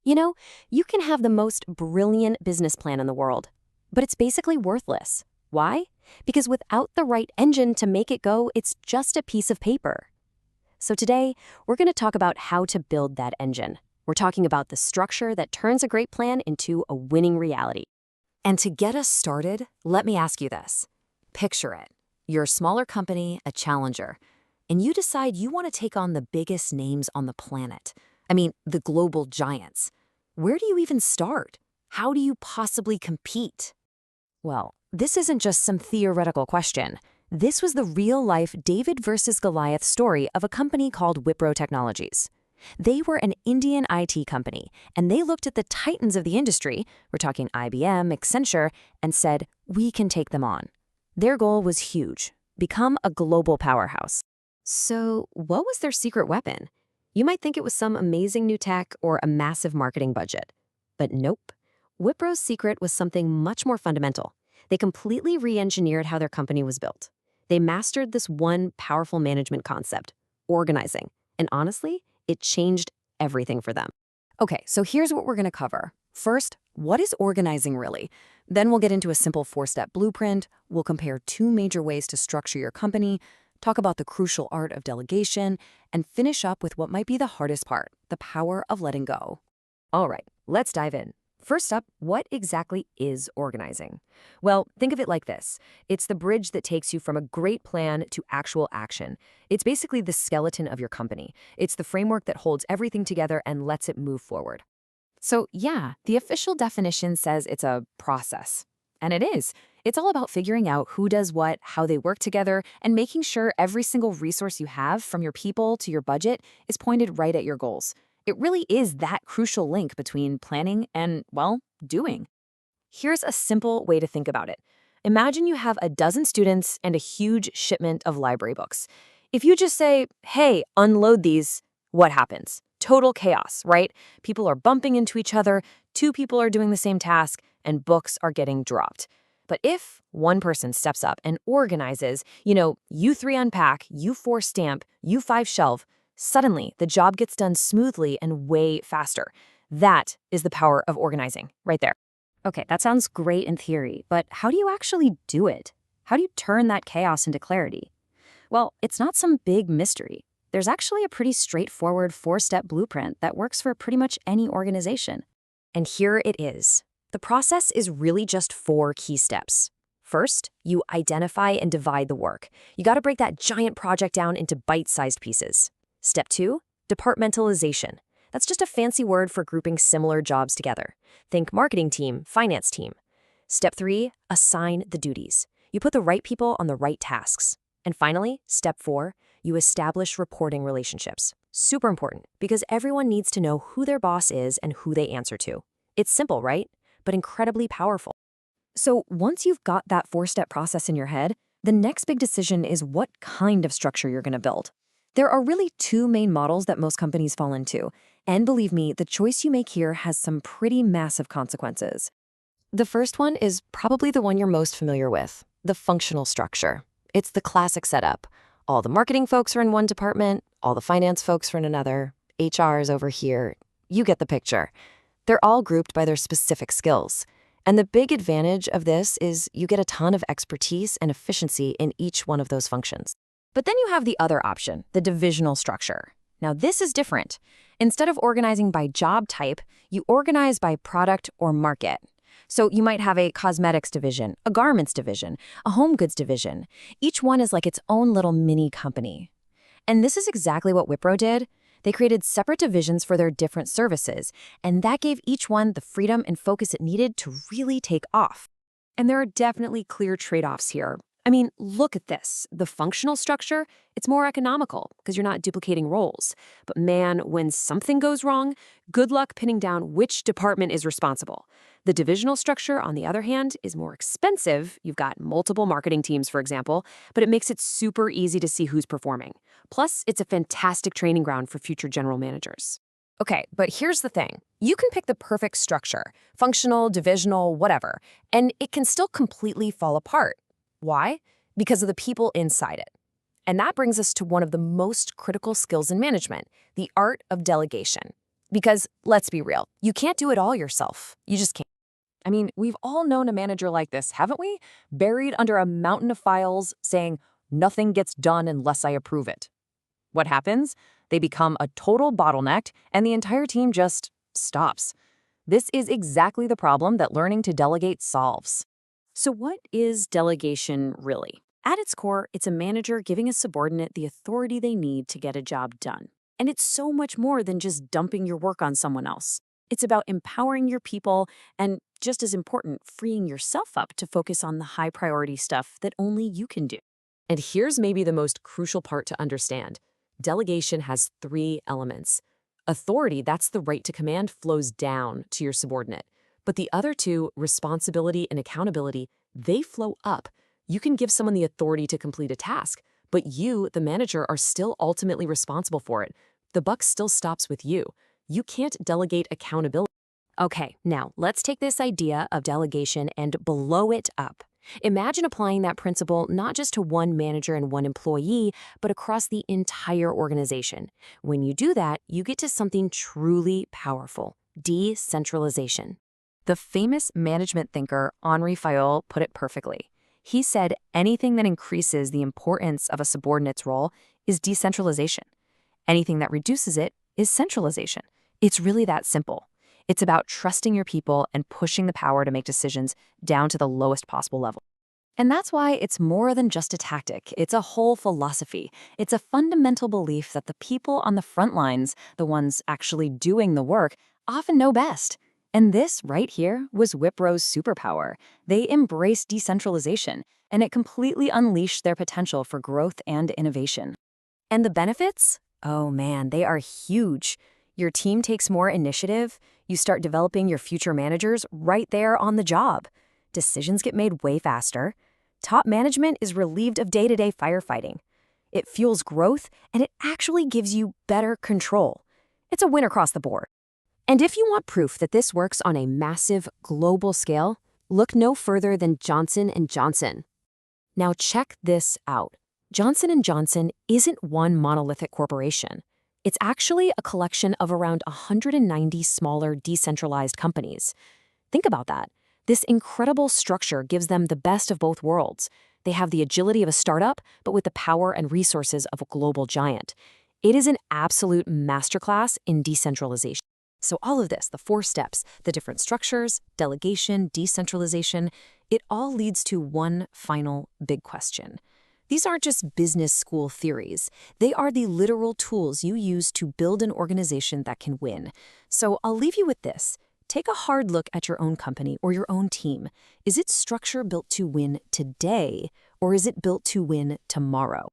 You know, you can have the most brilliant business plan in the world, but it's basically worthless. Why? Because without the right engine to make it go, it's just a piece of paper. So today, we're going to talk about how to build that engine. We're talking about the structure that turns a great plan into a winning reality. And to get us started, let me ask you this. Picture it. You're a smaller company, a challenger, and you decide you want to take on the biggest names on the planet. I mean, the global giants. Where do you even start? How do you possibly compete? Well, this isn't just some theoretical question. This was the real-life David versus Goliath story of a company called Wipro Technologies. They were an Indian IT company, and they looked at the titans of the industry, we're talking IBM, Accenture, and said, we can take them on. Their goal was huge, become a global powerhouse. So what was their secret weapon? You might think it was some amazing new tech or a massive marketing budget. But nope. Wipro's secret was something much more fundamental. They completely re-engineered how their company was built. They mastered this one powerful management concept, organizing. And honestly, it changed everything for them. Okay, so here's what we're going to cover. First, what is organizing really? Then we'll get into a simple 4-step blueprint. We'll compare 2 major ways to structure your company, talk about the crucial art of delegation, and finish up with what might be the hardest part, the power of letting go. All right, let's dive in. First up, what exactly is organizing? Well, think of it like this. It's the bridge that takes you from a great plan to actual action. It's basically the skeleton of your company. It's the framework that holds everything together and lets it move forward. So yeah, the official definition says it's a process. And it is. It's all about figuring out who does what, how they work together, and making sure every single resource you have, from your people to your budget, is pointed right at your goals. It really is that crucial link between planning and, well, doing. Here's a simple way to think about it. Imagine you have a dozen students and a huge shipment of library books. If you just say, hey, unload these, what happens? Total chaos, right? People are bumping into each other, 2 people are doing the same task, and books are getting dropped. But if one person steps up and organizes, you 3 unpack, you 4 stamp, you 5 shelve, suddenly the job gets done smoothly and way faster. That is the power of organizing, right there. Okay, that sounds great in theory, but how do you actually do it? How do you turn that chaos into clarity? Well, it's not some big mystery. There's actually a pretty straightforward 4-step blueprint that works for pretty much any organization. And here it is. The process is really just 4 key steps. First, you identify and divide the work. You got to break that giant project down into bite-sized pieces. Step 2, departmentalization. That's just a fancy word for grouping similar jobs together. Think marketing team, finance team. Step 3, assign the duties. You put the right people on the right tasks. And finally, step 4, you establish reporting relationships. Super important, because everyone needs to know who their boss is and who they answer to. It's simple, right? But incredibly powerful. So once you've got that 4-step process in your head, the next big decision is what kind of structure you're going to build. There are really 2 main models that most companies fall into, and believe me, the choice you make here has some pretty massive consequences. The first one is probably the one you're most familiar with, the functional structure. It's the classic setup. All the marketing folks are in one department, all the finance folks are in another, HR is over here. You get the picture. They're all grouped by their specific skills. And the big advantage of this is you get a ton of expertise and efficiency in each one of those functions. But then you have the other option, the divisional structure. Now this is different. Instead of organizing by job type, you organize by product or market. So you might have a cosmetics division, a garments division, a home goods division. Each one is like its own little mini company. And this is exactly what Wipro did. They created separate divisions for their different services, and that gave each one the freedom and focus it needed to really take off. And there are definitely clear trade-offs here. I mean, look at this. The functional structure, it's more economical because you're not duplicating roles. But man, when something goes wrong, good luck pinning down which department is responsible. The divisional structure, on the other hand, is more expensive. You've got multiple marketing teams, for example, but it makes it super easy to see who's performing. Plus, it's a fantastic training ground for future general managers. Okay, but here's the thing. You can pick the perfect structure, functional, divisional, whatever, and it can still completely fall apart. Why? Because of the people inside it. And that brings us to one of the most critical skills in management, the art of delegation. Because let's be real, you can't do it all yourself. You just can't. I mean, we've all known a manager like this, haven't we? Buried under a mountain of files saying, nothing gets done unless I approve it. What happens? They become a total bottleneck and the entire team just stops. This is exactly the problem that learning to delegate solves. So what is delegation really? At its core, it's a manager giving a subordinate the authority they need to get a job done. And it's so much more than just dumping your work on someone else. It's about empowering your people and, just as important, freeing yourself up to focus on the high priority stuff that only you can do. And here's maybe the most crucial part to understand. Delegation has 3 elements. Authority, that's the right to command, flows down to your subordinate. But the other 2, responsibility and accountability, they flow up. You can give someone the authority to complete a task, but you, the manager, are still ultimately responsible for it. The buck still stops with you. You can't delegate accountability. Okay, now let's take this idea of delegation and blow it up. Imagine applying that principle not just to one manager and one employee, but across the entire organization. When you do that, you get to something truly powerful: decentralization. The famous management thinker Henri Fayol put it perfectly. He said anything that increases the importance of a subordinate's role is decentralization. Anything that reduces it is centralization. It's really that simple. It's about trusting your people and pushing the power to make decisions down to the lowest possible level. And that's why it's more than just a tactic. It's a whole philosophy. It's a fundamental belief that the people on the front lines, the ones actually doing the work, often know best. And this right here was Wipro's superpower. They embraced decentralization, and it completely unleashed their potential for growth and innovation. And the benefits? Oh man, they are huge. Your team takes more initiative. You start developing your future managers right there on the job. Decisions get made way faster. Top management is relieved of day-to-day firefighting. It fuels growth, and it actually gives you better control. It's a win across the board. And if you want proof that this works on a massive global scale, look no further than Johnson & Johnson. Now check this out. Johnson & Johnson isn't one monolithic corporation. It's actually a collection of around 190 smaller, decentralized companies. Think about that. This incredible structure gives them the best of both worlds. They have the agility of a startup, but with the power and resources of a global giant. It is an absolute masterclass in decentralization. So all of this, the 4 steps, the different structures, delegation, decentralization, it all leads to one final big question. These aren't just business school theories. They are the literal tools you use to build an organization that can win. So I'll leave you with this. Take a hard look at your own company or your own team. Is its structure built to win today, or is it built to win tomorrow?